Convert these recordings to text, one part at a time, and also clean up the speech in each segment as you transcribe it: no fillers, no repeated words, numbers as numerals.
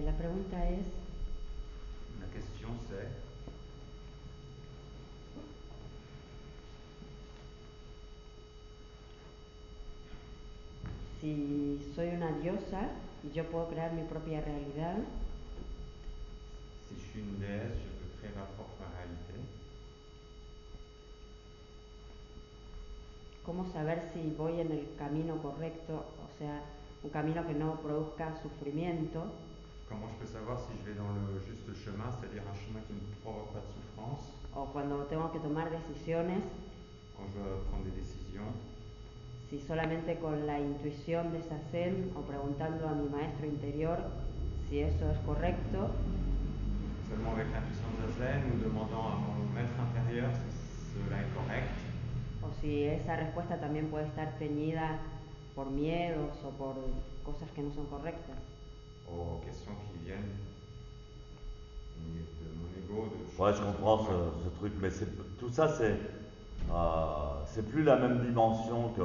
La pregunta es, La question c'est, si soy una diosa y yo puedo crear mi propia realidad, si je suis une déesse, je peux créer ma propre réalité. ¿cómo saber si voy en el camino correcto? O sea, un camino que no produzca sufrimiento. Comment je peux savoir si je vais dans le juste chemin, c'est-à-dire un chemin qui ne provoque pas de souffrance? O cuando tengo que tomar decisiones, Quand je dois prendre des décisions, si solamente con la intuición de esa zen o preguntando a mi maestro interior si eso es correcto, seulement avec l'intuition de Zazen ou demandant à mon maître intérieur si cela est correct, o si esa respuesta también puede estar teñida por miedos o por cosas que no son correctas. aux questions qui viennent de mon ego, de Ouais, je comprends ce truc, mais tout ça, c'est plus la même dimension que.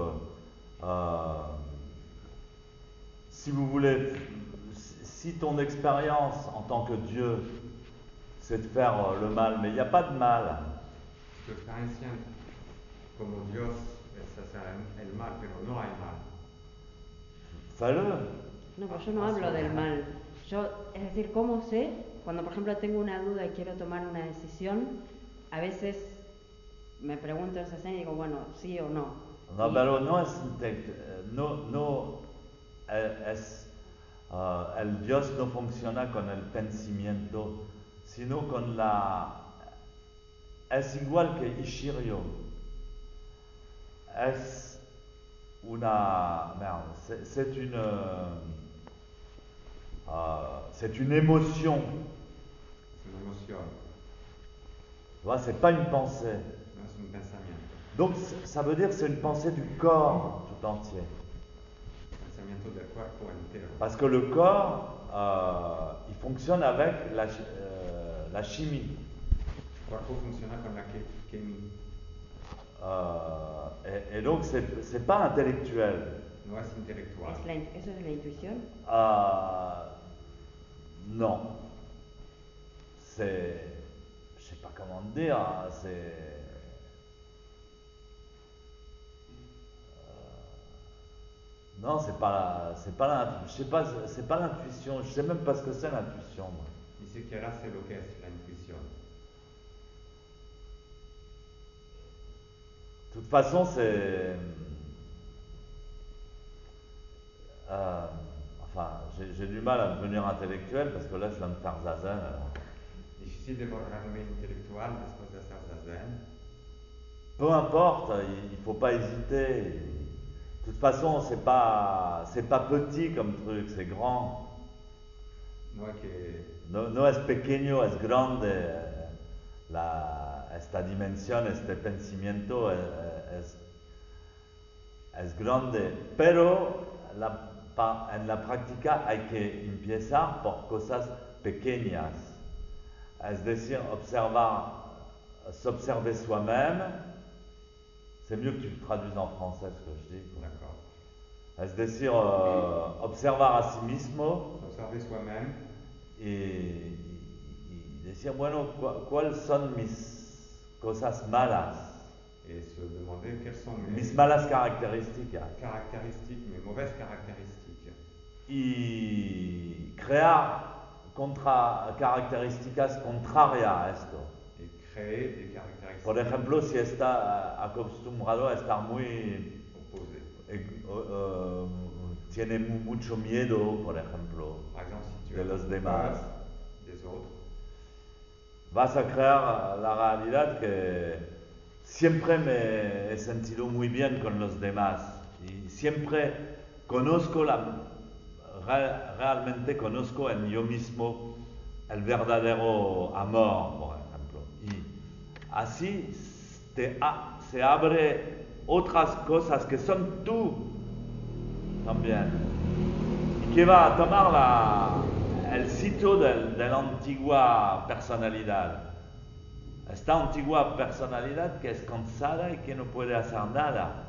Si vous voulez, si ton expérience en tant que Dieu, c'est de faire le mal, mais il n'y a pas de mal. Tu experiencia como Dios es hacer el mal, pero no hay mal. Fais-le. No, pero yo no hablo del mal. Es decir, ¿cómo sé? Cuando, por ejemplo, tengo una duda y quiero tomar una decisión, a veces me pregunto esa escena y digo, bueno, sí o no. No, pero no el Dios no funciona con el pensamiento, sino con la. Es igual que Ishiryo. Es una. Merde, c'est une émotion. C'est une émotion. Tu vois, c'est pas une pensée. No es un pensamiento. Donc ça veut dire que c'est une pensée du corps tout entier. Pensamiento del cuerpo entero. Parce que le corps, il fonctionne avec la chimie. El cuerpo funciona con la química. Et donc c'est pas intellectuel. No es intelectual. ¿Eso es la intuición? Non. C'est, je sais pas comment dire, non, c'est pas l'intuition. Je sais même pas ce que c'est l'intuition. Moi. Ni siquiera sé lo que es la intuición. De toute façon, c'est. Enfin, j'ai du mal à devenir intellectuel parce que là, je viens de faire zazen. Difficile de volverme intelectual después de hacer zazen. Peu importe, il faut pas hésiter. De toute façon, c'est pas petit comme truc, c'est grand. No hay que. No es pequeño, es grande. Esta dimensión, este pensamiento es grande, pero en la práctica hay que empezar por cosas pequeñas. Es decir, s'observer soi-même. C'est mieux que tu le traduises en français ce que je dis. D'accord. Es decir, observar a sí mismo. Observer soi-même. Y decir, bueno, ¿cuáles son mis cosas malas? Et se demander quelles sont mis malas características. Mes mauvaises caractéristiques. Y crear características contrarias a esto. Et créer des caractéristiques. Por ejemplo, si está acostumbrado a estar muy opposé. Tiene mucho miedo, por ejemplo, de los demás. Des autres. Vas a crear la realidad que siempre me he sentido muy bien con los demás y siempre realmente conozco en yo mismo el verdadero amor, por ejemplo. Y así se abre otras cosas que son tú también y que va a tomar el sitio de la antigua personalidad. Esta antigua personalidad que es cansada y que no puede hacer nada,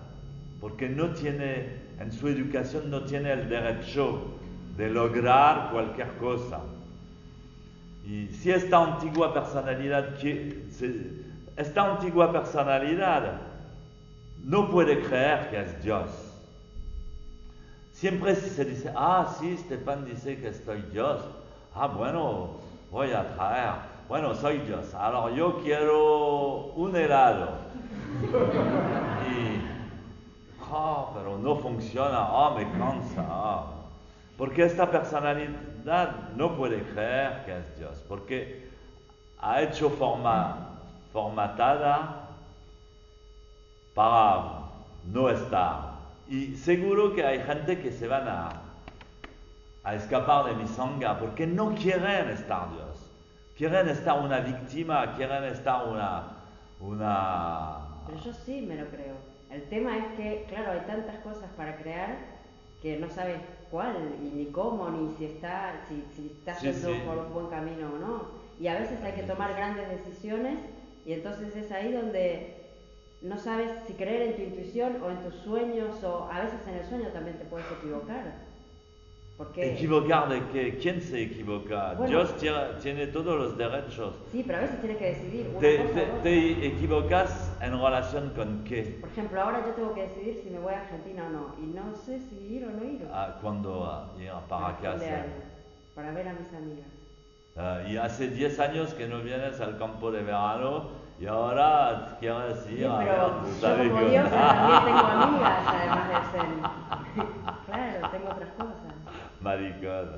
porque en su educación no tiene el derecho de lograr cualquier cosa. Y si esta antigua personalidad no puede creer que es Dios. Siempre se dice, sí, Stefan dice que soy Dios. Bueno, voy a traer. Bueno, soy Dios. Ahora yo quiero un helado. Pero no funciona. Me cansa. Porque esta personalidad no puede creer que es Dios. Porque ha hecho formatada para no estar. Y seguro que hay gente que se van a escapar de mi sangha porque no quieren estar Dios. Quieren estar una víctima, quieren estar una... Pero yo sí me lo creo. El tema es que, claro, hay tantas cosas para crear que no sabes cuál, y ni cómo, ni si estás yendo por un buen camino o no. Y a veces hay que tomar grandes decisiones y entonces es ahí donde no sabes si creer en tu intuición o en tus sueños, o a veces en el sueño también te puedes equivocar. Porque... ¿Equivocar de qué? ¿Quién se equivoca? Bueno, Dios tiene todos los derechos. Sí, pero a veces tienes que decidir una cosa u otra. ¿Te equivocas en relación con qué? Por ejemplo, ahora yo tengo que decidir si me voy a Argentina o no, y no sé si ir o no ir. ¿Cuándo ir? ¿Para qué hacer? Para ver a mis amigas. Y hace 10 años que no vienes al campo de verano y ahora quieres ir a ver pero tus yo amigos. como diosa también tengo amigas, además del zen. Claro, tengo otras cosas. Maricón.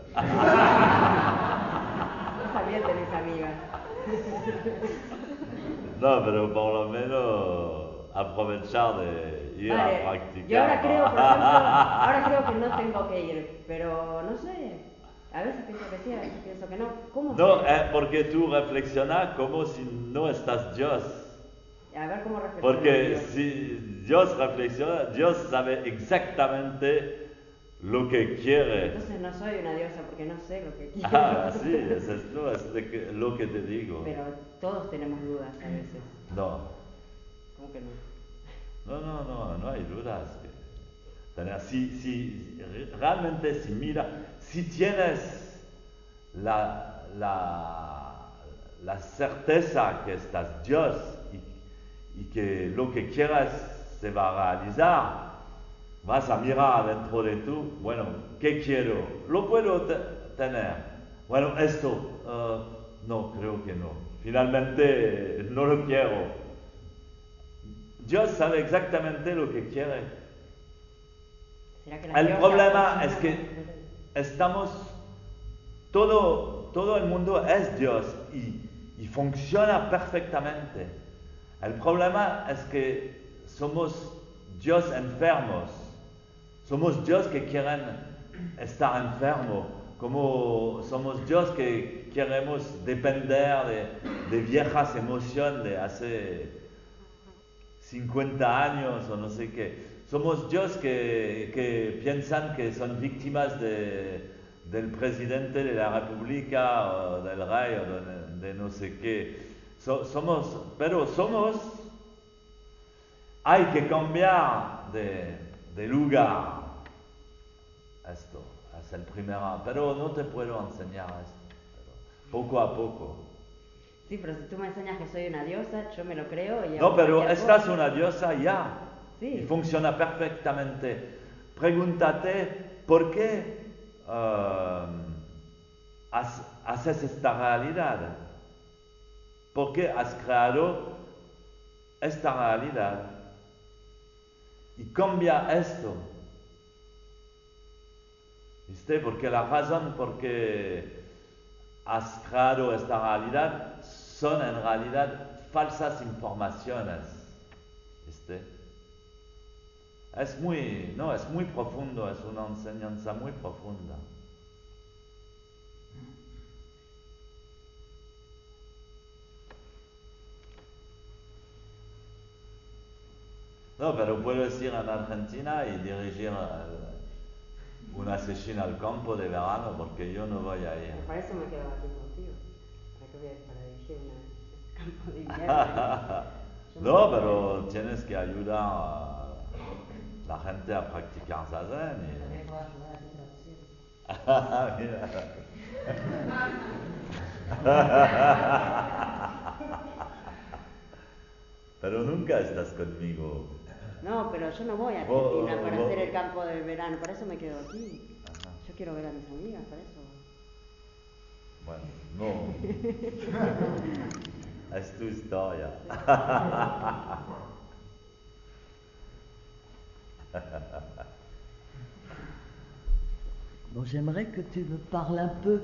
Vos también tenés amigas. No, pero por lo menos aprovechar de ir a practicar. Yo ahora creo, por ejemplo, que no tengo que ir, pero no sé. A veces pienso que sí, a veces pienso que no. ¿Cómo No, sé? porque tú reflexionas como si no estás Dios. A ver cómo reflexiona. Porque Dios. si Dios reflexiona, Dios sabe exactamente lo que quiere. Entonces no soy una diosa porque no sé lo que quiero. Sí, es esto, lo que te digo. Pero todos tenemos dudas a veces. No. ¿Cómo que no? No hay dudas. Si realmente, si tienes la certeza que estás Dios y que lo que quieras se va a realizar, vas a mirar adentro de tú, bueno, ¿qué quiero? ¿Lo puedo tener? Bueno, esto, no, creo que no. Finalmente, no lo quiero. Dios sabe exactamente lo que quiere. El problema es que todo el mundo es Dios y funciona perfectamente. El problema es que somos Dios enfermos. Somos Dios que quieren estar enfermos. Como somos Dios que queremos depender de viejas emociones de hace 50 años o no sé qué. Somos Dios que piensan que son víctimas del presidente de la República o del rey o de no sé qué. Pero hay que cambiar de lugar. Esto es el primero, pero no te puedo enseñar esto, poco a poco. Sí, pero si tú me enseñas que soy una diosa, yo me lo creo y... No, pero estás una diosa ya. Sí. Y funciona perfectamente. Pregúntate, ¿por qué haces esta realidad? ¿Por qué has creado esta realidad? Y cambia esto. ¿Viste? Porque la razón por qué has creado esta realidad son en realidad falsas informaciones. ¿Viste? Es muy profundo, es una enseñanza muy profunda. No, pero puedes ir en Argentina y dirigir una sesión al campo de verano, porque yo no voy a ir. Para eso me quedo aquí contigo. ¿Para qué voy a ir para dirigir un campo de invierno? No, pero tienes que ayudar a la gente a practicar zazen. Ah, mira. Pero nunca estás conmigo. No, pero yo no voy a Vos- Argentina para vos- hacer el campo del verano, para eso me quedo aquí. Ajá. Yo quiero ver a mis amigas, para eso. Bueno, no. Es tu historia. Bon, j'aimerais que tu me parles un peu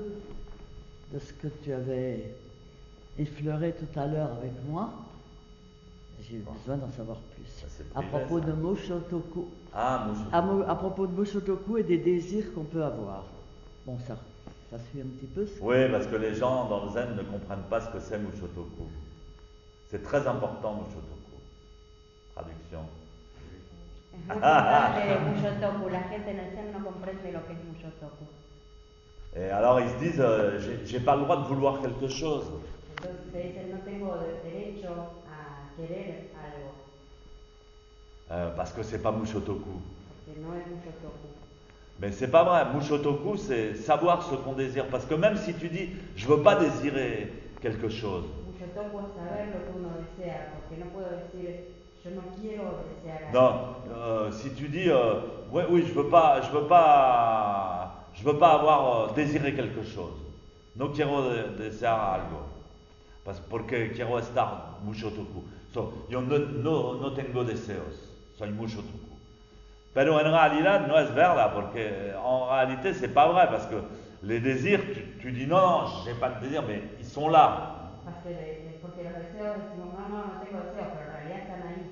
de ce que tu avais effleuré tout à l'heure avec moi. J'ai besoin d'en savoir plus. c'est À privé, propos ça. de Mushotoku. Ah, Mushotoku. À propos de Mushotoku et des désirs qu'on peut avoir. Bon, ça suit un petit peu ce Oui, parce que les gens dans le zen ne comprennent pas ce que c'est Mushotoku. C'est très important, Mushotoku. Traduction. Es muy importante Mushotoku. La gente en el Zen no comprende lo que es Mushotoku. Et alors ils se disent, j'ai pas le droit de vouloir quelque chose. Entonces se dicen, no tengo derecho a querer algo, Parce que c'est pas Mushotoku. porque no es Mushotoku. Mais c'est pas vrai. Mushotoku, c'est savoir ce qu'on désire. Parce que même si tu dis, je veux pas désirer quelque chose, Mushotoku es saber lo que uno desea, porque no puedo decir, yo no quiero desear algo. non, si tu dis, oui, je veux pas avoir désiré quelque chose. No quiero desear algo. Porque quiero estar Mushotoku. Yo no tengo deseos. Soy Mushotoku. Pero en realidad no es verdad, porque en réalité c'est pas vrai, parce que les désirs, tu dis non, j'ai pas de désir, mais ils sont là. Porque los deseos decimos, no tengo deseos, pero en realidad están ahí.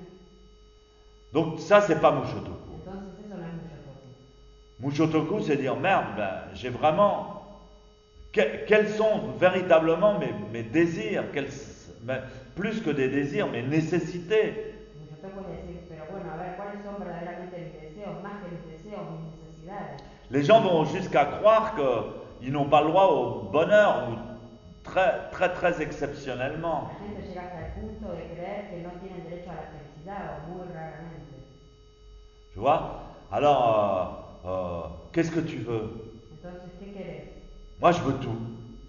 Donc ça c'est pas Mushotoku. Entonces eso no es Mushotoku. Mushotoku c'est dire merde, j'ai vraiment. Quels sont véritablement mes désirs, plus que des désirs, mes nécessités. Mushotoku es decir, pero bueno, a ver, ¿cuáles son verdaderamente mis deseos? Más que mis deseos, mis necesidades. Les gens vont jusqu'à croire qu'ils n'ont pas le droit au bonheur, ou très exceptionnellement. La gente llega hasta el punto de creer que no tienen derecho a la felicidad, o muy raramente. Tu vois? Alors, qu'est-ce que tu veux? Entonces, ¿qué querés? Moi, je veux tout.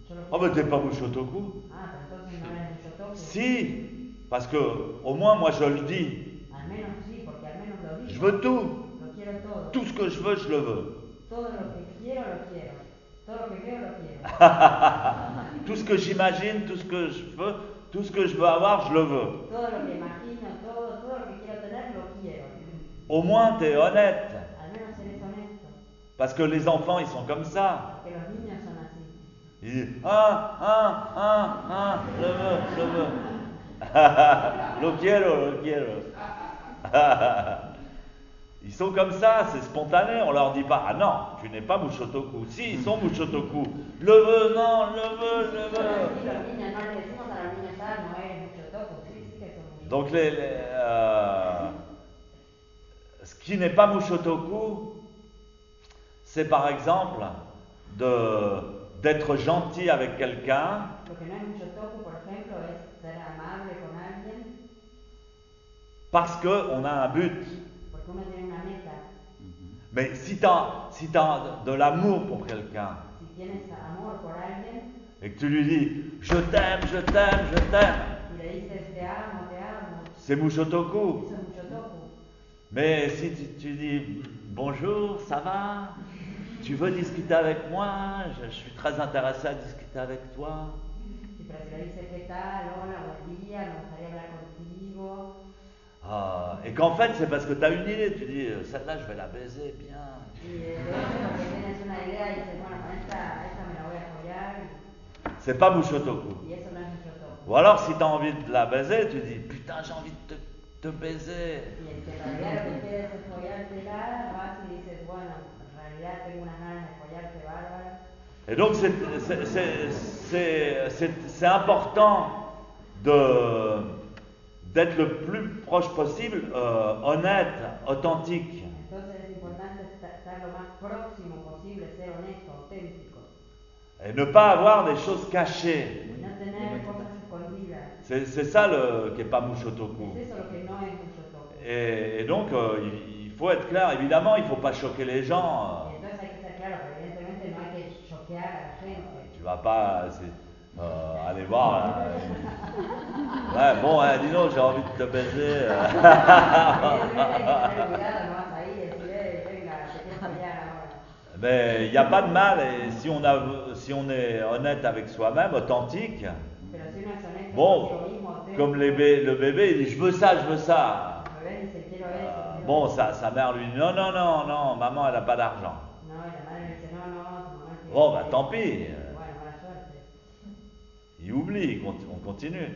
Yo lo Oh, mais quiero. t'es pas Mushotoku? Ah, pero entonces no eres Mushotoku. Si, parce que au moins, moi, je le dis. Al menos sí, porque al menos lo digo. Je veux tout. Lo quiero todo. Tout ce que je veux, je le veux. Todo lo que quiero, lo quiero. Todo lo que veo, lo quiero. Tout ce que j'imagine, tout ce que je veux, tout ce que je veux avoir, je le veux. Todo lo que imagino, todo lo que quiero tener, lo quiero. Au moins, tu es honnête. Al menos eres honesto. Parce que les enfants, ils sont comme ça. Porque los niños son así. Ils disent je veux. Lo quiero. Ils sont comme ça, c'est spontané, on leur dit pas, ah non, tu n'es pas Mushotoku. Si, ils sont Mushotoku. Le veux, non, le veux. Sí, los niños, no le decimos a los niños, no eres Mushotoku. Sí que son Mushotoku. Donc, ce qui n'est pas Mushotoku, c'est par exemple d'être gentil avec quelqu'un. Lo que no es Mushotoku, por ejemplo, es ser amable con alguien, Parce qu'on a un but. porque uno tiene una meta. Mais si tu as de l'amour pour quelqu'un Si tienes amor por alguien et que tu lui dis je t'aime, y le dices te amo, c'est Mushotoku. eso es Mushotoku. Mais si tu dis bonjour, ça va? Tu veux discuter avec moi? Je suis très intéressé à discuter avec toi. Sí, pero si le dices qué tal, hola, buen día, me gustaría hablar contigo. Et qu'en fait, c'est parce que tu as une idée. Tu dis celle-là, je vais la baiser bien. Y de hecho, porque tienes una idea y dices, bueno, con esta me la voy a apoyar. C'est pas Mushotoku. Y eso no es Mushotoku. Ou alors, si tu as envie de la baiser, tu dis putain, j'ai envie de te baiser. Y en realidad lo que quieres es follártela, vas y dices, bueno, en realidad tengo unas ganas de follarte bárbaro. Et donc c'est important d'être le plus proche possible, honnête, authentique. Entonces es importante estar lo más próximo posible, ser honesto, auténtico. Et ne pas avoir des choses cachées. Y no tener cosas escondidas. C'est ça qui n'est pas Mushotoku. Es eso lo que no es Mushotoku. Et donc il faut être clair, évidemment, il ne faut pas choquer les gens. Y entonces hay que estar claro que evidentemente no Tu vas pas aller voir. Ouais, bon, hein, dis donc, j'ai envie de te baiser. Mais il n'y a pas de mal, et si on est honnête avec soi-même, authentique, bon, comme le bébé, il dit je veux ça, je veux ça. Bon, sa mère lui dit non, non, non, non, maman, elle n'a pas d'argent. Bon, bah tant pis. Il oublie, on continue.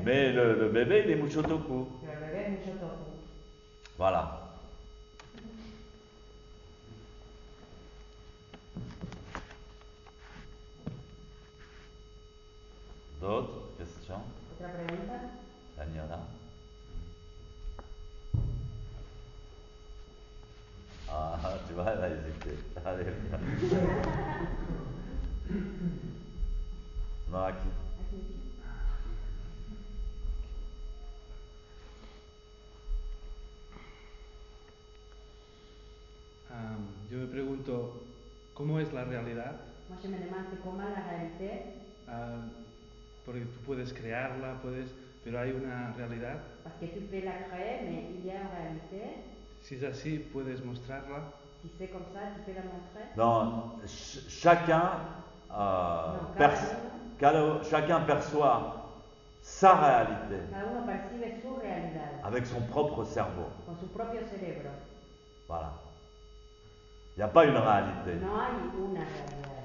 Mais le bébé, il est Mushotoku. Voilà. D'autres questions? Señora? Ah, tu vois, elle a hésité. Allez, viens. Non, à qui? Yo me pregunto, ¿cómo es la realidad? Moi, je me demande c'est comment la réalité, Porque tú puedes crearla, pero hay una realidad. parce que tu peux la créer, mais il y a une réalité. Si es así, puedes mostrarla. Si c'est comme ça, tu peux la montrer. Non, chacun perçoit sa réalité Cada uno percibe su realidad avec son propre cerveau. con su propio cerebro. Voilà. Il n'y a pas une réalité. No hay una realidad.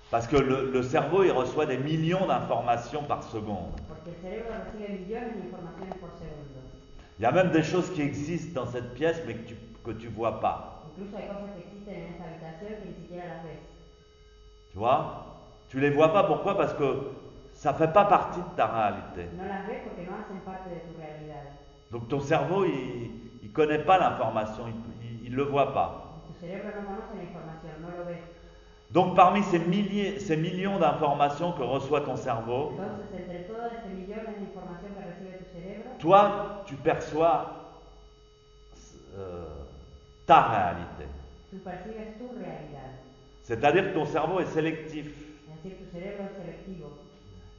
Parce que le cerveau, il reçoit des millions d'informations par seconde. Porque el cerebro recibe millones de informaciones por segundo. Il y a même des choses qui existent dans cette pièce, mais que tu vois pas. Incluso hay cosas que existen en esta habitación que ni siquiera las ves. Tu vois? Tu les vois pas, pourquoi? Parce que ça fait pas partie de ta réalité. No las ves porque no hacen parte de tu realidad. Donc ton cerveau, il connaît pas l'information, il le voit pas. Tu cerebro no conoce la información, no lo ves. Donc parmi ces millions d'informations que reçoit ton cerveau, Entonces, entre todos estos millones de información que recibe tu cerebro, toi, tu perçois ta réalité. tú percibes tu realidad. C'est-à-dire que ton cerveau est sélectif. Es decir, tu cerebro es selectivo.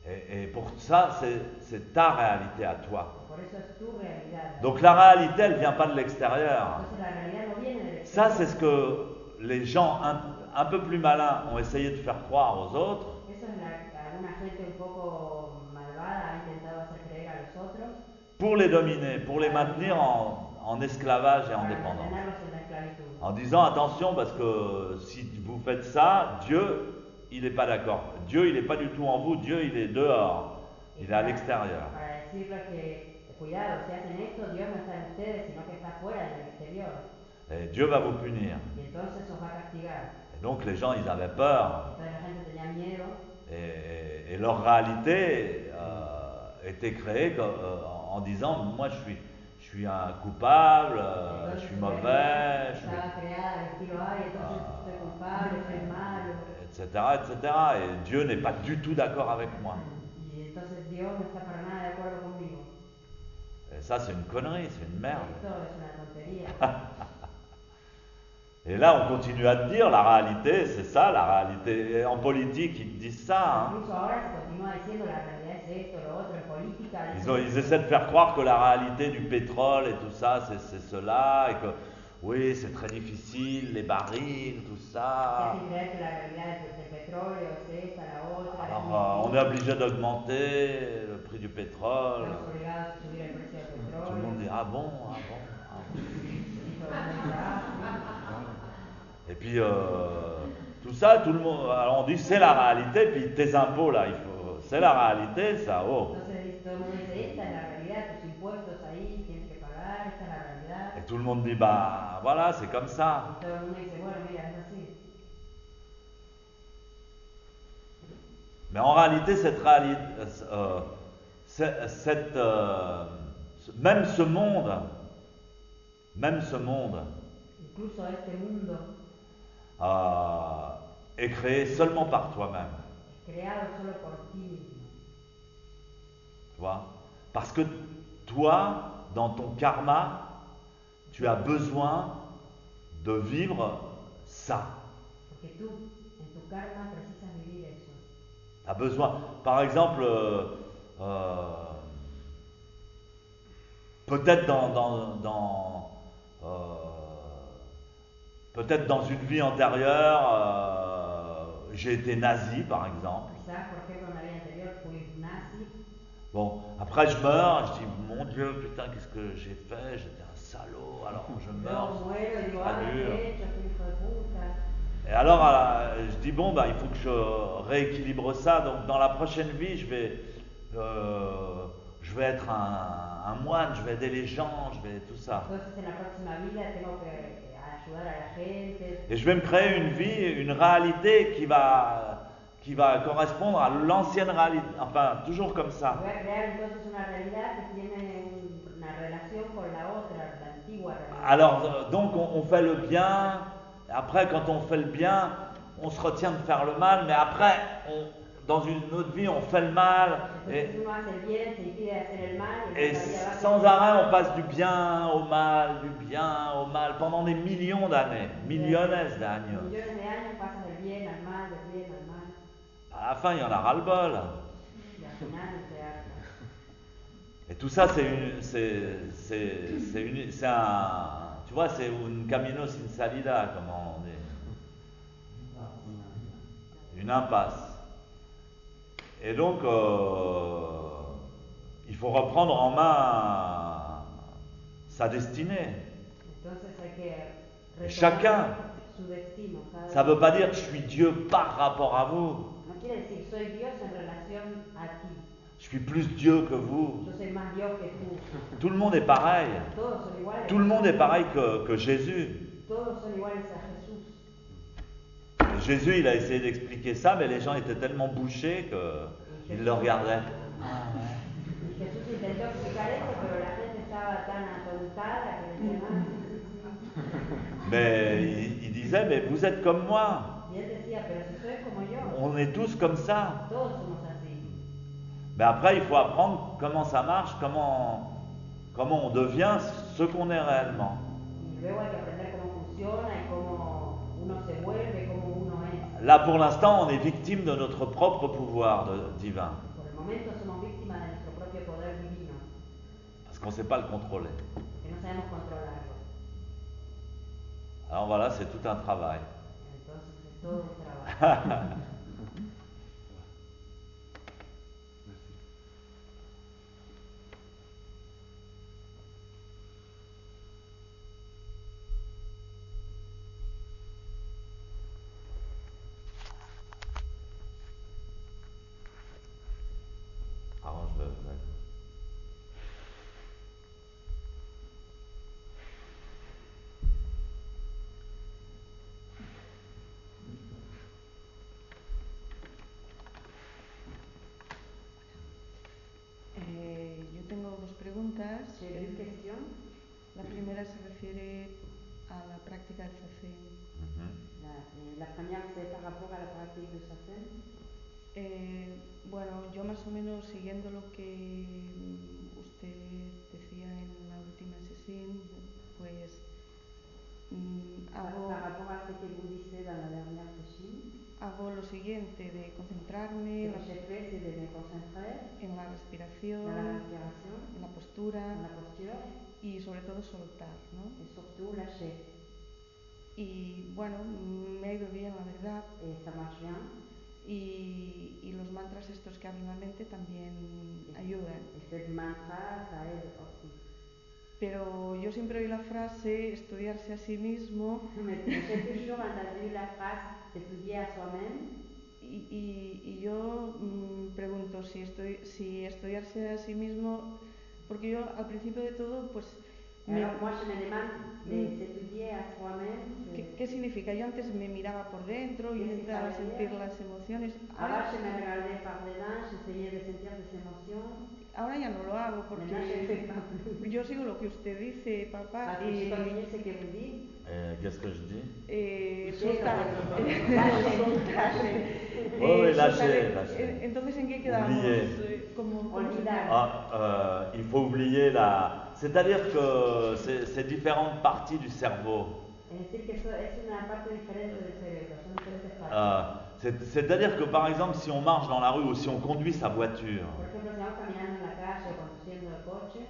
Et pour ça, c'est ta réalité à toi. Por eso es tu realidad. Donc la réalité, elle ne vient pas de l'extérieur. Entonces, la realidad no viene del Ça, exterior. c'est ce que les gens un peu plus malins ont essayé de faire croire aux autres. Eso es alguna gente un poco malvada ha intentado hacer creer a los otros Pour les dominer, pour les maintenir en esclavage et en para dépendance. mantenerlos en la esclavitud. En disant attention parce que si vous faites ça, Dieu, il n'est pas d'accord. Dieu, il n'est pas du tout en vous, Dieu, il est dehors. Il est à l'extérieur. Para decirles que cuidado, si hacen esto, Dios no está en ustedes, sino que está fuera, en el exterior. Et Dieu va vous punir. Y entonces os va a castigar. Et donc les gens, ils avaient peur. Entonces la gente tenía miedo Et leur réalité était créée en disant moi je suis un coupable, je suis mauvais, estaba creada al estilo ay, entonces soy culpable, soy malo. etc. Et Dieu n'est pas du tout d'accord avec moi. Y entonces Dios no está para nada de acuerdo conmigo. Et ça, c'est une connerie, c'est une merde. Esto es una tontería. Et là, on continue à te dire la réalité, c'est ça, la réalité. Et en politique, ils te disent ça. Hein. Incluso ahora se continúa diciendo la realidad es esto, lo otro, en política. Ils essaient de faire croire que la réalité du pétrole et tout ça, c'est cela, et que oui, c'est très difficile, les barils, tout ça. Hacen creer que la realidad del petróleo es esta, la otra. Alors, on est obligé d'augmenter le prix du pétrole. Estamos obligados a subir el precio del petróleo. Tout le monde dit ah bon, ah bon, ah bon. Y todo el mundo dice, ah, Et puis tout ça, tout le monde. Alors on dit c'est la réalité, puis tes impôts là, c'est la réalité, ça. Oh. entonces todo el mundo dice, esta es la realidad, tus impuestos ahí, tienes que pagar, esta es la realidad. Et tout le monde dit bah voilà, c'est comme ça. Y todo el mundo dice, bueno, mira, es así. Mais en réalité, même ce monde Incluso este mundo est créé seulement par toi-même. es creado solo por ti mismo. Tu vois? Parce que toi, dans ton karma, tu as besoin de vivre ça. Porque tú, En tu karma precisas vivir eso. Tu as besoin. Par exemple, peut-être peut-être dans une vie antérieure, j'ai été nazi, par exemple. Quizás, por ejemplo, en la vida anterior fui nazi. Bon, après je meurs, je dis, mon Dieu, putain, qu'est-ce que j'ai fait? J'étais un salaud, alors je meurs. Luego muero y digo, pas ah, dur. ¿qué he hecho? Soy hijo de puta. Et alors, je dis, bon, bah, il faut que je rééquilibre ça. Donc, dans la prochaine vie, je vais être un moine, je vais aider les gens, je vais tout ça. Entonces, en la próxima vida tengo que ayudar a la gente. Et je vais me créer une vie, une réalité qui va correspondre à l'ancienne réalité. Enfin, toujours comme ça. Voy a crear entonces una realidad que tiene una relación con la otra, la antigua realidad. Alors, donc, on fait le bien. Après, quand on fait le bien, on se retient de faire le mal. Mais après, dans une autre vie, on fait le mal. Entonces uno hace el bien, se impide hacer el mal. Et sans arrêt, on passe du bien au mal, du bien au mal, pendant des millions d'années, millones d'années. Millones de años pasas del bien al mal, del bien al mal. À la fin, il y en a ras-le-bol. Y al final no te harta. Et tout ça, c'est un, tu vois, c'est un camino sin salida, comme on dit. Une impasse. Et donc, il faut reprendre en main sa destinée. Entonces hay que retomar Chacun. su destino. Ça ne veut pas dire que je suis Dieu par rapport à vous. No quiere decir soy Dios en relación a ti. Je suis plus Dieu que vous. Yo soy más Dios que tú. Tout le monde est pareil. Todos son iguales. Tout le monde est pareil que Jésus. Todos son iguales a Jesús. Jésus, il a essayé d'expliquer ça, mais les gens étaient tellement bouchés qu'ils le regardaient. Y Jesús intentó explicar esto, pero la gente estaba tan atontada que decía, ah, Mais il disait, mais vous êtes comme moi. y él decía, pero si sois como yo, On est tous comme ça. todos somos así. Mais après, il faut apprendre comment ça marche, comment on devient ce qu'on est réellement. Y luego hay que aprender cómo funciona y cómo uno se vuelve, cómo uno es. Là, pour l'instant, on est victime de notre propre pouvoir divin. Por el momento somos víctimas de nuestro propio poder divino, Parce qu'on ne sait pas le contrôler. que no sabemos controlarlo. Alors voilà, c'est tout un travail. Entonces es todo un trabajo. Arrange-le. Yo tengo dos preguntas. J'ai une question. La primera se refiere a la práctica del zazen. La première, c'est par rapport à la pratique de Sazen. Bueno, yo más o menos siguiendo lo que usted decía en la última sesión, pues Par rapport à ce que vous disiez dans la dernière session, hago lo siguiente, de ce concentrarme que j'ai fait, c'est de me concentrer en la respiración, dans la respiration, en la postura dans la posture y sobre todo soltar, ¿no? et surtout lâcher. Y bueno, me ha ido bien, la verdad. Et ça marche bien. Y los mantras estos que abren la mente también ayudan. Et ce mantra, ça aide aussi. Pero yo siempre oí la frase estudiarse a sí mismo Mais j'ai toujours entendu la phrase étudier à soi-même. y yo pregunto si estudiarse a sí mismo, porque yo al principio de todo pues Alors moi je me demande de s'étudier à soi-même. ¿qué significa? Yo antes me miraba por dentro y intentaba sentir las emociones. Ahora je me regardais par dedans, j'essayais de sentir des émotions. Ahora ya no lo hago porque yo sigo lo que usted dice, papá. Y continue ce que vous dites. Qu'est-ce que je dis? Soltar. Lâcher. Entonces, ¿en qué quedamos? Olvidar. Il faut oublier la... C'est-à-dire que c'est différentes parties du cerveau. Es decir, que eso es una parte diferente del cerebro, son diferentes partes. C'est-à-dire que par exemple, si on marche dans la rue ou si on conduit sa voiture, Por ejemplo, si vamos caminando en la calle o conduciendo el coche,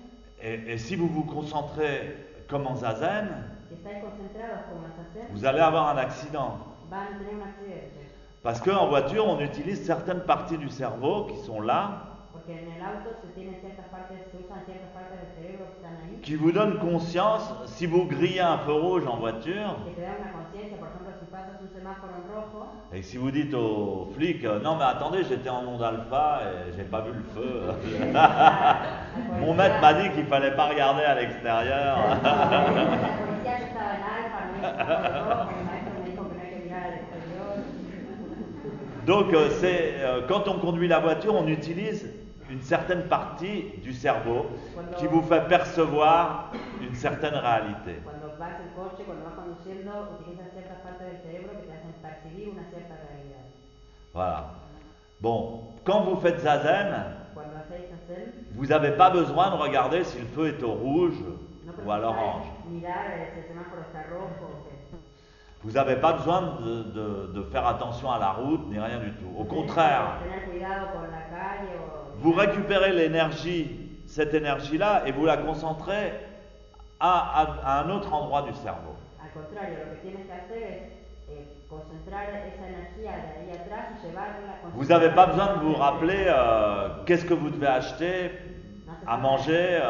et si vous vous concentrez comme en zazen, si estáis concentrados como en zazen, vous allez avoir un accident. van a tener un accidente. Parce qu'en voiture, on utilise certaines parties du cerveau qui sont là, Porque en el auto se tienen ciertas partes, se usan ciertas partes del cerebro que están ahí, qui vous donnent conscience, si vous grillez un feu rouge en voiture, que te dan una conciencia. Por ejemplo, si pasas un semáforo en rojo, et si vous dites aux flics, non mais attendez, j'étais en onde alpha et j'ai pas vu le feu. Mon maître m'a dit qu'il fallait pas regarder à l'extérieur. la policía yo estaba en alfa, no había semáforo rojo, mi maestro me dijo que no hay que mirar al exterior. Donc quand on conduit la voiture, on utilise une certaine partie du cerveau qui vous fait percevoir une certaine réalité. Cuando vas en coche, cuando vas conduciendo, utilizas ciertas partes del cerebro que te hacen percibir una cierta realidad. Voilà. Bon, quand vous faites zazen, Cuando hacéis zazen, vous n'avez pas besoin de regarder si le feu est au rouge no ou à l'orange. precisas mirar si el semáforo está rojo o qué. Vous n'avez pas besoin de faire attention à la route ni rien du tout. Au contraire, Tener cuidado con la calle o... vous récupérez l'énergie, cette énergie-là, et vous la concentrez à un autre endroit du cerveau. Al contrario, lo que tienes que hacer es concentrar esa energía de ahí atrás y llevarla... Vous n'avez pas besoin de vous rappeler qu'est-ce que vous devez acheter à manger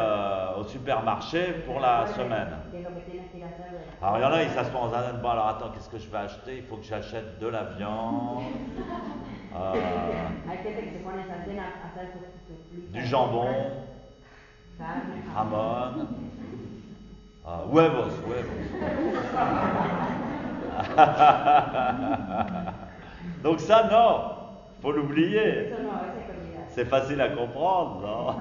au supermarché pour la semaine. ¿Qué es lo que tienes que ir a hacer de la... Alors il y en a, ils s'assoient en zazen, bon alors attends, qu'est-ce que je vais acheter? Il faut que j'achète de la viande, Hay gente que se pone a zazen a hacer sus listas du de jambon, compras, carne, jamón, huevos. Donc ça, non, faut l'oublier. Eso no, eso hay que olvidar. C'est facile à comprendre, non?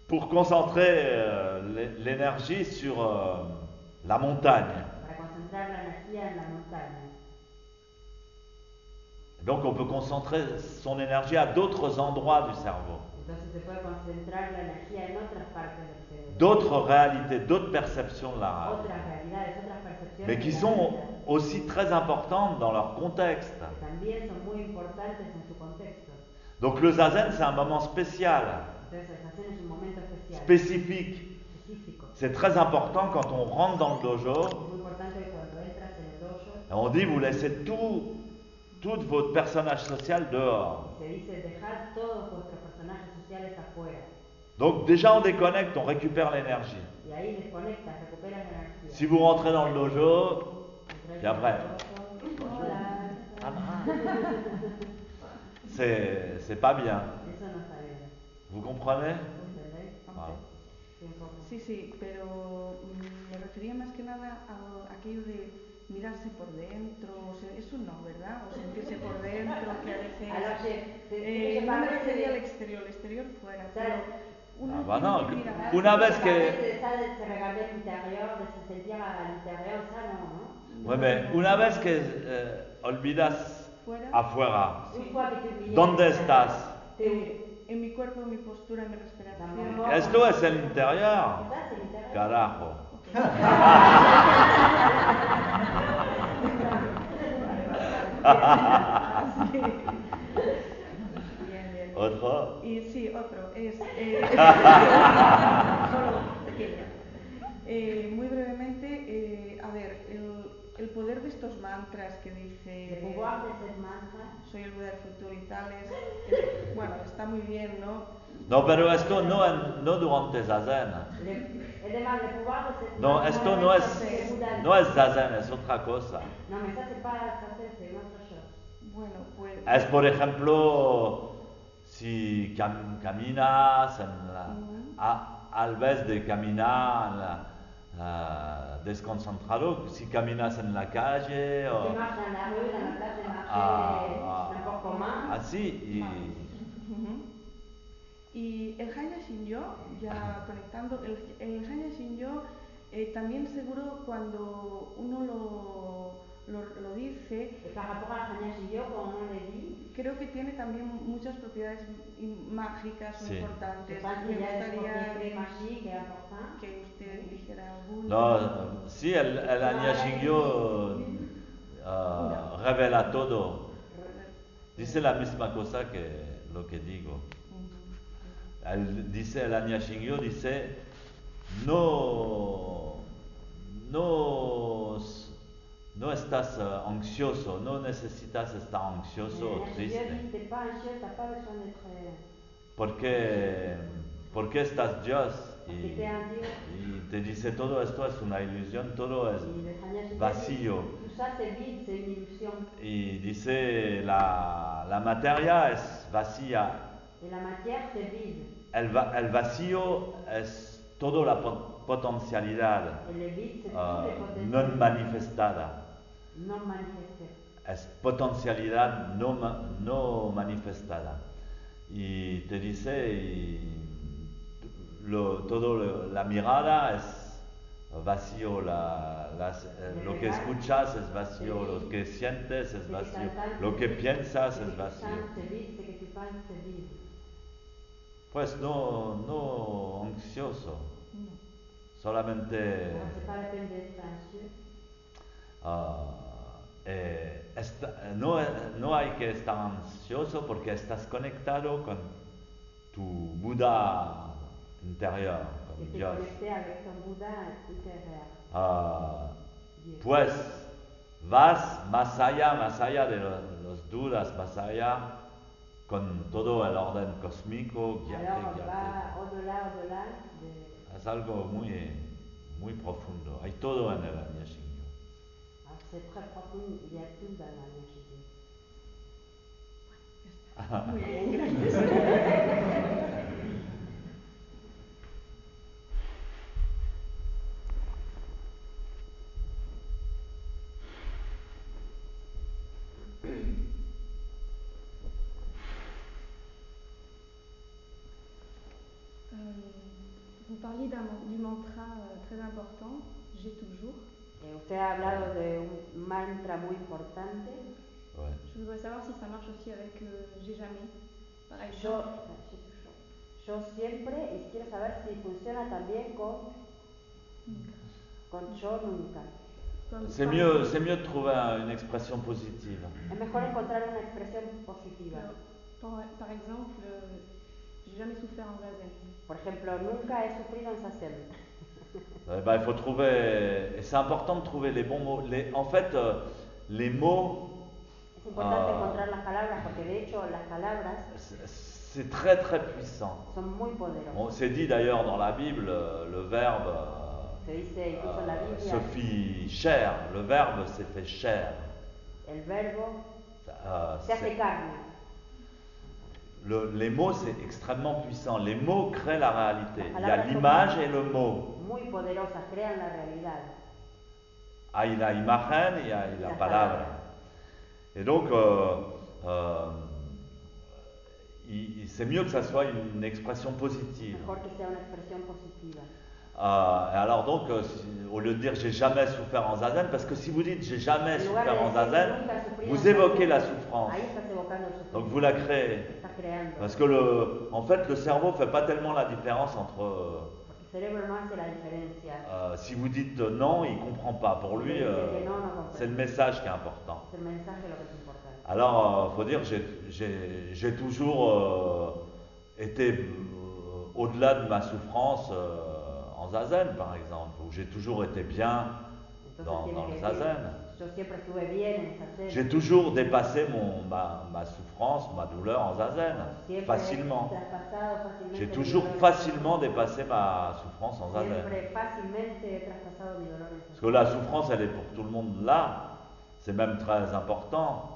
Pour concentrer l'énergie sur la montagne. Para concentrar la energía en la montaña. Donc on peut concentrer son énergie à d'autres endroits du cerveau, Entonces se puede concentrar la energía en otras partes del cerebro. d'autres réalités, d'autres perceptions de la réalité, Otras realidades, otras percepciones. mais de qui la sont realidad, aussi très importantes dans leur contexte. que también son muy importantes en su contexto. Donc le zazen, c'est un moment spécial, Entonces el zazen es un momento especial, spécifique. específico. C'est très important quand on rentre dans le dojo, Es muy importante que cuando entras en el dojo, on dit vous laissez tout votre personnage social dehors. se dice dejad todos vuestros personajes sociales afuera. Donc déjà on déconnecte, on récupère l'énergie. Y ahí desconectas, recuperas la energía. Si vous rentrez dans le dojo, Entráis y après. en el dojo, hola. c'est pas bien. Eso no está bien. Vous comprenez? ¿Entendéis? Voilà. Sí, un poco. Sí, sí, pero me refería más que nada a aquello de mirarse por dentro, o sea, eso no, ¿verdad? O sentirse por dentro, que a veces... Alors, no me refería al exterior fuera, pero uno Ah, bah tiene non, que mirar... una vez que... Se regarder l'intérieur, de se sentir à l'intérieur, ça non, Ouais, mais una vez que olvidas Fuera. afuera, ¿no? Une fois que tu olvides, ¿dónde estás? En mi cuerpo, en mi postura, en mi respiración... Esto es el interior. Ça, c'est l'intérieur. Carajo. Bien. Otro. Y sí, otro es... solo pequeña. Muy brevemente, a ver, el poder de estos mantras que Le dice... pouvoir de cette mantra, Soy el Buda del futuro y tal, bueno, está muy bien, ¿no? No, pero esto no durante zazen. además, le pouvoir de cette No, mantra, esto no es zazen, es otra cosa. No, mais ça, c'est pas ça, c'est une autre chose. Bueno, pues... Es, por ejemplo, si caminas al vez de caminar desconcentrado, si caminas en la calle o Tu marches dans la rue, dans la place de marcher n'importe comment. así Ujú. Y el Haina Shinyo, ya conectando, el Haina Shinyo también seguro cuando uno lo dice, Et par rapport à Hanya Shigyo, como on le dit, creo que tiene también muchas propiedades mágicas o Sí. je importantes. pense Me qu'il y a des gustaría propriétés magiques et importantes. que usted dijera alguna. No, sí, el Anya Shingyo revela todo. Dice la misma cosa que lo que digo. Dice el Anya Shingyo, dice, no estás ansioso, no necesitas estar ansioso o Hanya Shigyo triste. dit, t'es pas anxieux, t'as pas besoin d'être... Porque estás Dios Porque te un Dios. y te dice todo esto es una ilusión, todo es Y le Hanya Shigyo vacío. dit, tout ça c'est vide, c'est une illusion. Y dice la materia es vacía, Et la matière c'est vide. el vacío es toda la potencialidad Et le vide c'est tout les potentiels non manifestada, non manifestés. es potencialidad no manifestada. Y te dice, la mirada es vacío, lo que escuchas es vacío, lo que sientes es vacío, lo que piensas es vacío. C'est vide, c'est que tu penses c'est vide. Pues no ansioso, solamente Alors c'est pas la peine d'être anxieux. no hay que estar ansioso porque estás conectado con tu Buda interior, Et con t'es Dios. connecté avec ton Bouddha intérieur. Dieu. Pues vas más allá de los dudas, más allá con todo el orden cósmico. Alors on va au-delà de... Es algo muy profundo. Hay todo en el Anya Shingyo. Alors c'est très profond, il y a tout dans la Hanya Shigyo. Muy bien, gracias. Vous parliez du mantra très important, j'ai toujours. Usted ha hablado de un mantra muy importante. Ouais. Je voudrais savoir si ça marche aussi avec j'ai jamais. Par exemple. Yo siempre, y quiero saber si funciona también con yo nunca. C'est mieux de trouver une expression positive. Es mejor encontrar una expresión positiva. Par exemple, j'ai jamais souffert en zazen. Por ejemplo, nunca he sufrido en zazen. Il faut trouver, et c'est important de trouver les bons mots. En fait, les mots. Es importante encontrar las palabras porque de hecho las palabras c'est très très puissant. Son muy poderosas. On s'est dit d'ailleurs dans la Bible, le verbe se dice incluso en la Biblia, se fit chair, le verbe s'est fait chair. El verbo se hace carne. Les mots, c'est extrêmement puissant. Les mots créent la réalité. Il y a l'image et le mot. Muy poderosas, crean la realidad. Hay la imagen y hay la palabra. Et donc, c'est mieux que ça soit une expression positive. Mejor que sea una expresión positiva. Alors donc, au lieu de dire j'ai jamais souffert en zazen, parce que si vous dites j'ai jamais souffert en zazen, vous évoquez la souffrance. Donc vous la créez. Parce que en fait, le cerveau fait pas tellement la différence entre. Si vous dites non, il comprend pas. Pour lui, c'est le message qui est important. Alors, faut dire j'ai toujours été au-delà de ma souffrance. En zazen, par exemple, où j'ai toujours été bien dans le zazen. J'ai toujours dépassé ma souffrance, ma douleur en zazen, facilement. J'ai toujours facilement dépassé ma souffrance en zazen. Parce que la souffrance, elle est pour tout le monde là. C'est même très important.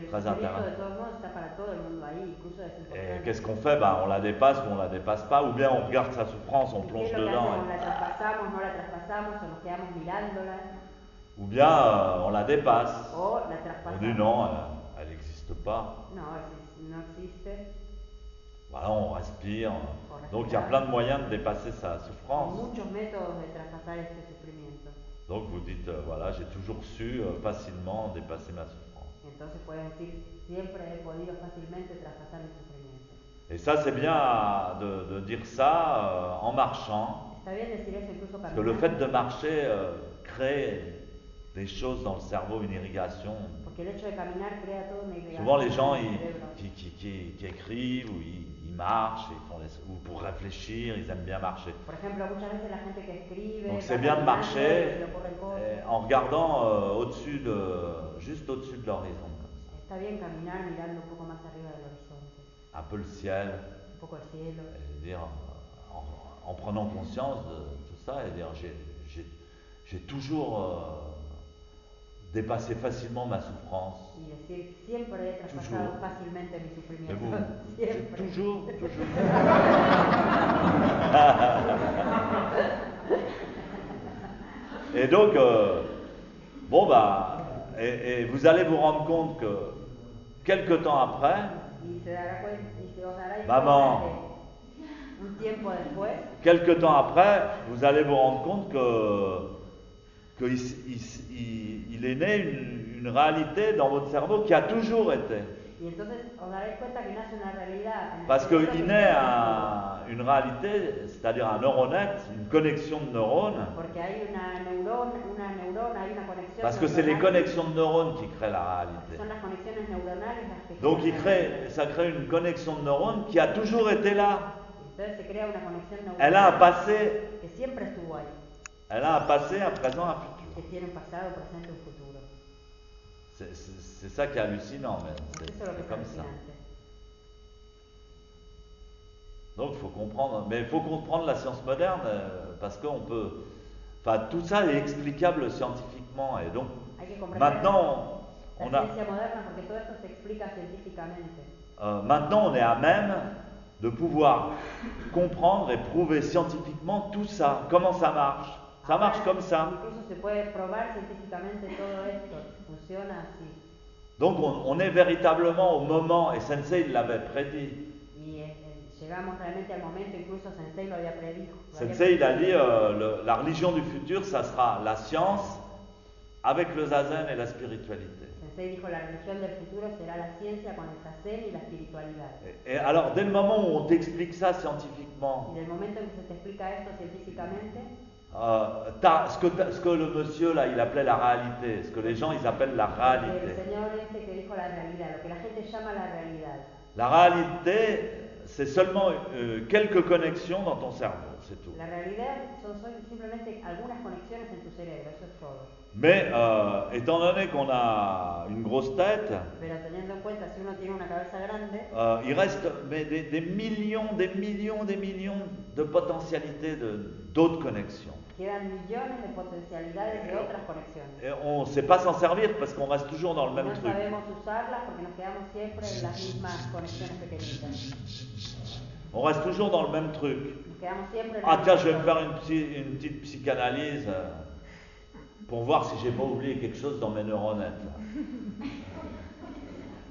Très intéressant. Et qu'est-ce qu'on fait? On la dépasse ou on la dépasse pas, ou bien on regarde sa souffrance, on plonge dedans. Ou bien on la dépasse. On dit non, elle n'existe pas. Voilà, on respire. Donc il y a plein de moyens de dépasser sa souffrance. Donc vous dites, voilà, j'ai toujours su facilement dépasser ma souffrance. Entonces puedes decir, siempre he podido fácilmente traspasar mi sufrimiento. Et ça, c'est bien de dire ça en marchant, Está bien decir eso incluso parce que le fait caminando, de marcher crée des choses dans le cerveau, une irrigation. porque el hecho de caminar crea toda una irrigación Souvent, les gens en el cerebro. qui écrivent ou ils marchent, ou pour réfléchir, ils aiment bien marcher. Por ejemplo, muchas veces la gente que escribe, Donc va c'est bien de caminando, marcher se le ocurren cosas. en regardant juste au-dessus de l'horizon, comme ça. Está bien caminar mirando un poco más arriba del horizonte, Un peu le ciel, un poco el cielo, et dire, en prenant conscience de tout ça, et dire j'ai toujours dépassé facilement ma souffrance. y decir, siempre he traspasado Toujours. fácilmente mi Mais sufrimiento. vous, Siempre. toujours. Et donc, bon bah, et vous allez vous rendre compte que quelque temps après, Y se dará cuenta, y se os daréis Maman. cuenta que un tiempo después, quelque temps après, vous allez vous rendre compte que il est né une réalité dans votre cerveau qui a toujours été. y entonces os daréis cuenta que nace una realidad. En el Parce cerebro qu'il que naît siempre une réalité, c'est-à-dire un neuronette, une connexion de neurones, Porque hay una neurona, hay una conexión. parce que c'est les neuronal. connexions de neurones qui créent la réalité. Son las conexiones neuronales las que Donc crean la ça crée une connexion de neurones qui a toujours été là. Entonces se crea una conexión neuronal Elle a un passé, que siempre estuvo ahí, elle a un passé, un présent, un futur. que tiene un pasado, un presente y un futuro. C'est ça qui est hallucinant, mais Eso es lo que c'est es comme ça. alucinante. Donc il faut comprendre, mais il faut comprendre la science moderne parce qu'on peut, enfin tout ça est explicable scientifiquement et donc Hay que comprender maintenant la on a, ciencia moderna porque todo esto se explica científicamente. maintenant on est à même de pouvoir comprendre et prouver scientifiquement tout ça, comment ça marche. Ça marche Ahora, comme ça. Incluso se puede probar científicamente todo esto, funciona así. Donc on est véritablement au moment, et Sensei l'avait prédit. Y llegamos realmente al momento, incluso Sensei lo había predicho. Sensei il a dit la religion du futur, ça sera la science avec le zazen et la spiritualité. Sensei dijo, la religión del futuro será la ciencia con el zazen y la espiritualidad. Et alors, dès le moment où on t'explique ça scientifiquement, Y del momento en que se te explica esto científicamente, ce que le monsieur là, il appelait la réalité, ce que les gens ils appellent la el réalité. señor este que dijo la realidad, lo que la gente llama la realidad. La réalité, c'est seulement quelques connexions dans ton cerveau, c'est tout. La realidad son simplemente algunas conexiones en tu cerebro, eso es todo. Mais étant donné qu'on a une grosse tête, Pero teniendo en cuenta, si uno tiene una cabeza grande, il reste mais des millions de potentialités d'autres connexions. quedan millones de potencialidades de otras conexiones. Et on ne sait pas s'en servir parce qu'on reste toujours dans le même No truc. sabemos usarlas porque nos quedamos siempre en las mismas conexiones pequeñitas. On reste toujours dans le même truc. Nos quedamos siempre en Ah la tiens, misma je vais me cosa. faire une petite psychanalyse pour voir si j'ai pas oublié quelque chose dans mes neuronettes. Là.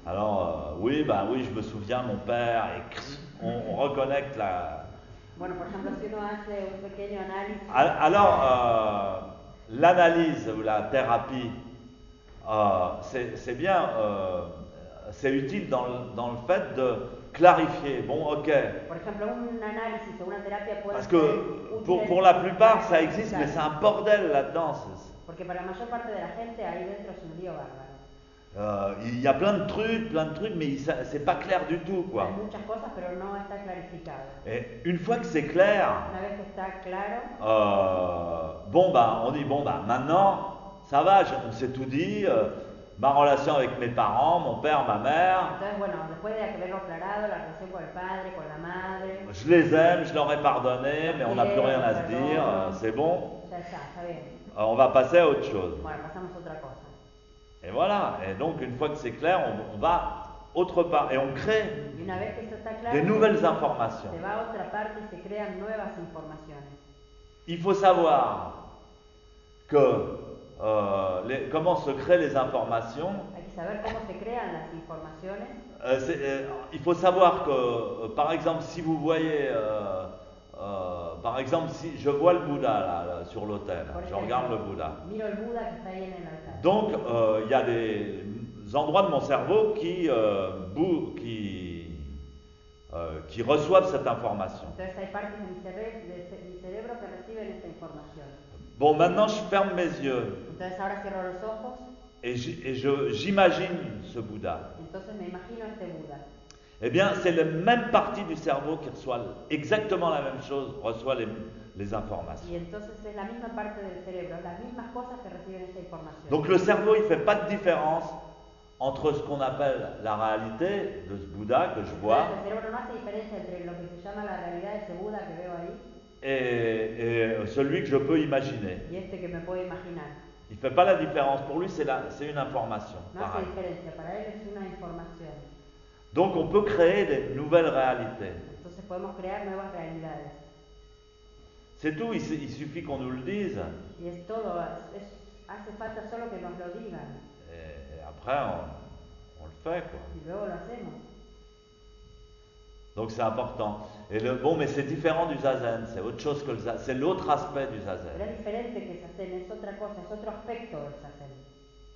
Alors oui, je me souviens, mon père, et on reconnecte la... Bueno, por ejemplo, si uno hace un pequeño análisis, Alors, l'analyse ou la thérapie, c'est bien, c'est utile dans le fait de clarifier. Bon, ok. por ejemplo, un análisis o una terapia puede Parce ser que útil pour la plupart, para ça existe, mais c'est un bordel là-dedans. Porque para la mayor parte de la gente ahí dentro es un lío bárbaro. Il y a plein de trucs, mais c'est pas clair du tout, quoi. Hay muchas cosas, pero no está clarificado. Et une fois que c'est clair, Una vez que está claro, on dit maintenant, ça va, on s'est tout dit. Ma relation avec mes parents, mon père, ma mère, entonces, bueno, después de haberlo aclarado, la relación con el padre, con la madre, je les aime, je leur ai pardonné, mais on n'a plus rien à se dire, c'est bon, ya está bien. on va passer à autre chose. Bueno, pasamos a otra cosa. Et voilà, et donc une fois que c'est clair, on va autre part, et on crée Y una vez que eso está claro, des nouvelles informations. se va a otra parte y se crean nuevas informaciones. Il faut savoir que comment se créent les informations. Hay que saber cómo se crean las informaciones. Il faut savoir que, par exemple, si vous voyez par exemple, si je vois le Bouddha là, sur l'autel, Por je ejemplo, regarde le Bouddha. miro el Buda que está ahí en el altar. Donc, il y a des endroits de mon cerveau qui reçoivent cette information. Entonces hay partes de mi cerebro que reciben esta información. Bon, maintenant, je ferme mes yeux Entonces ahora cierro los ojos, et j'imagine ce Bouddha. entonces me imagino este Buda. Eh bien, c'est la même partie du cerveau qui reçoit exactement la même chose, reçoit les informations. Y entonces es la misma parte del cerebro, las mismas cosas que reciben esta información. Donc le cerveau, il ne fait pas de différence entre ce qu'on appelle la réalité de ce Bouddha que je vois Entonces, el cerebro no hace diferencia entre lo que se llama la realidad de ese Buda que veo ahí et celui que je peux imaginer. y este que me puedo imaginar. Il ne fait pas la différence. Pour lui, c'est une information. No hace Pareil. diferencia, para él es una información. Donc on peut créer des nouvelles réalités. Entonces podemos crear nuevas realidades. C'est tout, il suffit qu'on nous le dise. Y es todo, hace falta solo que nos lo digan Et après, on le fait, quoi. y luego lo hacemos. Donc c'est important. Bon, mais c'est différent du zazen, c'est autre chose que le zazen, c'est l'autre aspect du Pero zazen. es diferente que Sazen, es otra cosa, es otro aspecto del Sazen.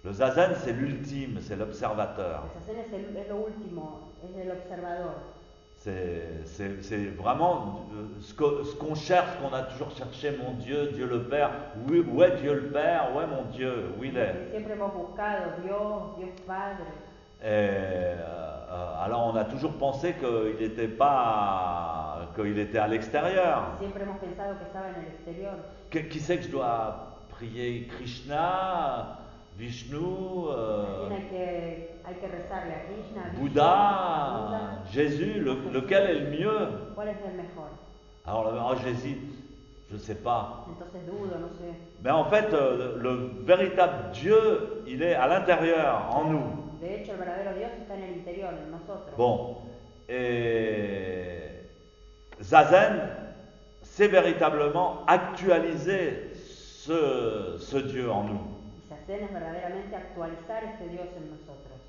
Le zazen, c'est l'ultime, c'est l'observateur. El Sazen es lo último, es el observador. C'est vraiment ce qu'on cherche, qu'on a toujours cherché, mon Dieu, Dieu le Père. Où est Dieu le Père? Où est mon Dieu? Où il est? Lo que siempre hemos buscado, Dios Padre. Alors on a toujours pensé qu'il était à l'extérieur. Siempre hemos pensado que estaba en el exterior. Qui c'est que je dois prier? Krishna, Vishnu, Hay que rezarle a Krishna, a Vishnu, Bouddha, a Buda. Jésus, lequel est le mieux? ¿Cuál es el mejor? Alors j'hésite, je ne sais pas. Entonces dudo, no sé. Mais en fait, le véritable Dieu, il est à l'intérieur, en nous. De hecho, el verdadero Dios está en el interior, en nosotros. Bon, et Zazen, c'est véritablement actualiser ce Dieu en nous. Y Sazen es verdaderamente actualizar este Dios en nosotros.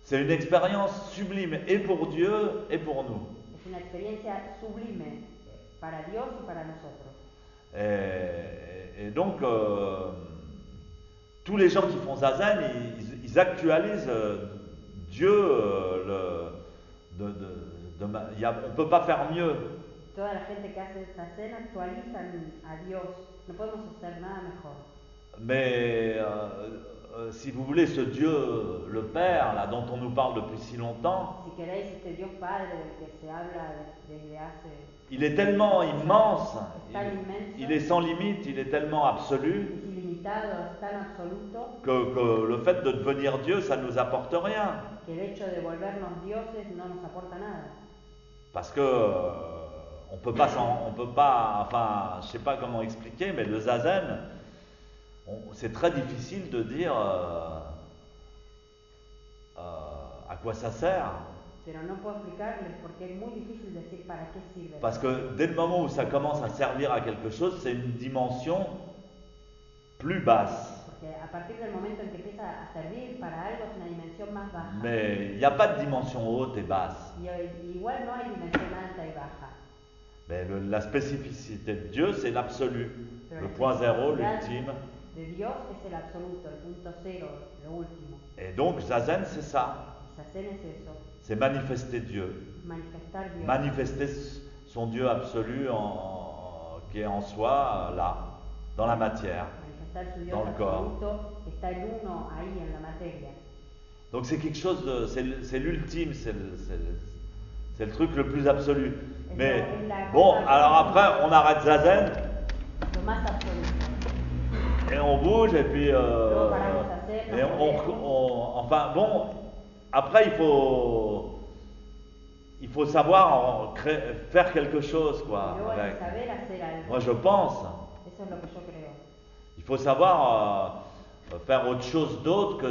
C'est une expérience sublime, et pour Dieu, et pour nous. Es una experiencia sublime para Dios y para nosotros. Et donc, tous les gens qui font Zazen, ils actualisent Dieu. On ne peut pas faire mieux. Toda la gente que hace Sazen actualizan a Dios. No podemos hacer nada mejor. Mais si vous voulez, ce Dieu, le Père, là, dont on nous parle depuis si longtemps, Si queréis, este Dios Padre del que se habla desde hace... il est tellement immense, Es tan inmenso, il est sans limite, il est tellement absolu, es ilimitado, es tan absoluto, que le fait de devenir Dieu, ça ne nous apporte rien. que el hecho de volvernos dioses no nos aporta nada. Parce que on peut pas, enfin, je sais pas comment expliquer, mais le zazen, c'est très difficile de dire à quoi ça sert. Pero no puedo explicarles porque es muy difícil decir para qué sirve. Parce que dès le moment où ça commence à servir à quelque chose, c'est une dimension plus basse. Porque a partir del momento en que empieza a servir para algo es una dimensión más baja. Mais il n'y a pas de dimension haute et basse. Y igual no hay dimensión alta y baja. Mais la spécificité de Dieu, c'est l'absolu, Pero le la point zéro, especificidad l'ultime. de Dios es el absoluto, el punto cero, lo último. Et donc, zazen, c'est ça. Y Sazen es eso, C'est manifester Dieu. manifestar Dios. Manifester son Dieu absolu qui est en soi, là, dans la matière. Manifestar su Dios dans le corps. absoluto que está el uno ahí en la materia. Donc c'est quelque chose de... c'est l'ultime, c'est le truc le plus absolu. Mais bon, alors après, on arrête Zazen, Lo más absoluto. et on bouge, et puis... Luego paramos a hacer, et nos movemos. enfin bon, après il faut savoir faire quelque chose, Y quoi. luego hay Avec. que saber hacer algo. Moi je pense, Eso es lo que yo creo. il faut savoir faire autre chose d'autre que...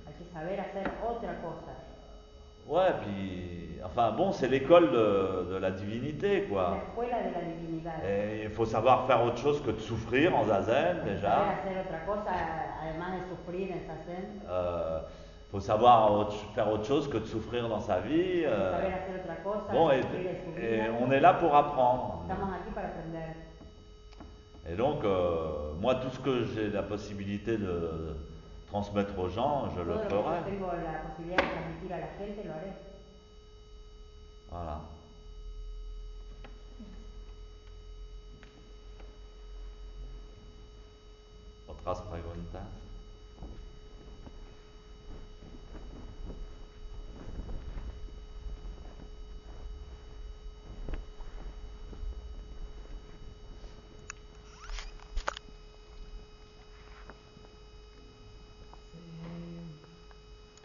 Hay que saber hacer otra cosa. Ouais, puis, enfin bon, c'est l'école de la divinité, La quoi. escuela de la divinidad. Et il faut savoir faire autre chose que de souffrir en zazen, Hay que déjà. saber hacer otra cosa además de sufrir en Sazen. faut savoir faire autre chose que de souffrir dans sa vie. Saber hacer otra cosa, Bon, sufrir en su et vida. on est là pour apprendre. Estamos aquí para aprender. Et donc, moi, tout ce que j'ai la possibilité de transmettre aux gens, je le Todo lo que ferai. yo tengo la posibilidad de transmitir a la gente, lo haré. Voilà. Otras preguntas?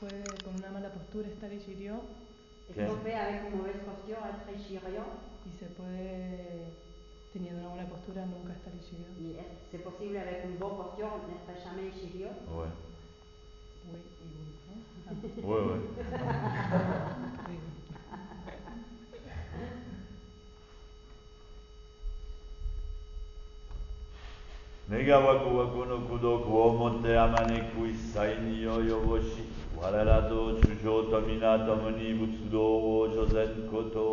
Puede con una mala postura estar Ishiryo Est-ce qu'on peut avec une mauvaise posture être Ishiryo? y se puede, teniendo una buena postura, nunca estar Ishiryo. C'est possible avec une bonne posture n'être jamais Ishiryo? Ouais. Oui, y oui, ¿no? Ouais, ouais. Sí. Nega waku waku no kudoku omote amane kuisai ni yo yoboshi. Warara do chujo tomina tomoni butsudo wo josen koto.